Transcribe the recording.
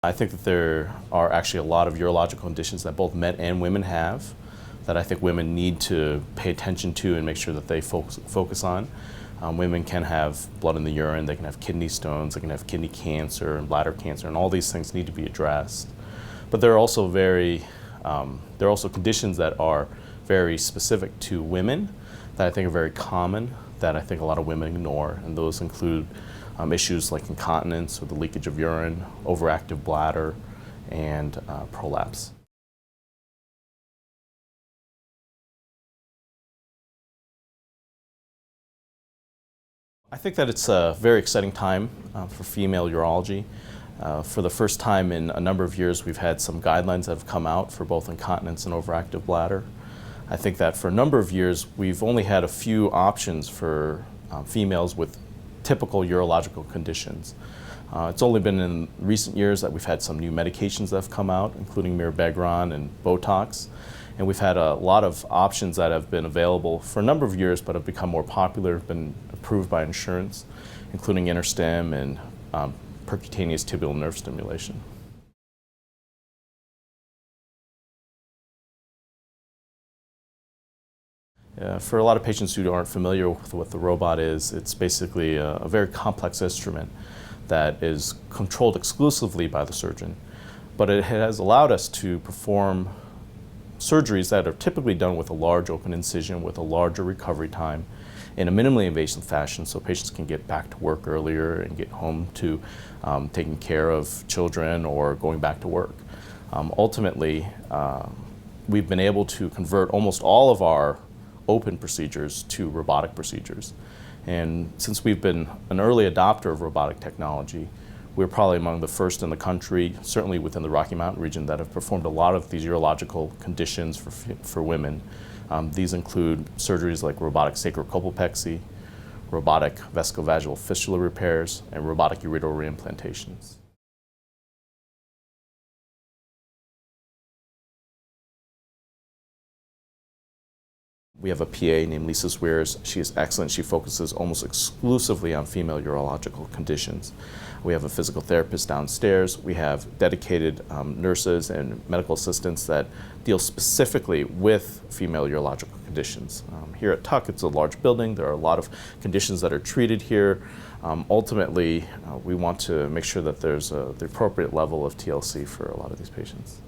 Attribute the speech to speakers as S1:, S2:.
S1: I think that there are actually a lot of urological conditions that both men and women have that I think women need to pay attention to and make sure that they focus on. Women can have blood in the urine, they can have kidney stones, they can have kidney cancer and bladder cancer, and all these things need to be addressed. But there are also conditions that are very specific to women that I think are very common that I think a lot of women ignore, and those include issues like incontinence or the leakage of urine, overactive bladder, and prolapse. I think that it's a very exciting time for female urology. For the first time in a number of years, we've had some guidelines that have come out for both incontinence and overactive bladder. I think that for a number of years, we've only had a few options for females with typical urological conditions. It's only been in recent years that we've had some new medications that have come out, including mirabegron and Botox. And we've had a lot of options that have been available for a number of years but have become more popular, been approved by insurance, including InterStim and percutaneous tibial nerve stimulation. For a lot of patients who aren't familiar with what the robot is, it's basically a very complex instrument that is controlled exclusively by the surgeon. But it has allowed us to perform surgeries that are typically done with a large open incision with a larger recovery time in a minimally invasive fashion so patients can get back to work earlier and get home to taking care of children or going back to work. Ultimately, we've been able to convert almost all of our open procedures to robotic procedures. And since we've been an early adopter of robotic technology, we're probably among the first in the country, certainly within the Rocky Mountain region, that have performed a lot of these urological conditions for women. These include surgeries like robotic sacrocolpopexy, robotic vesicovaginal fistula repairs, and robotic ureteral reimplantations. We have a PA named Elias Hsu. She is excellent. She focuses almost exclusively on female urological conditions. We have a physical therapist downstairs. We have dedicated nurses and medical assistants that deal specifically with female urological conditions. Here at TUCC, it's a large building. There are a lot of conditions that are treated here. Ultimately, we want to make sure that there's the appropriate level of TLC for a lot of these patients.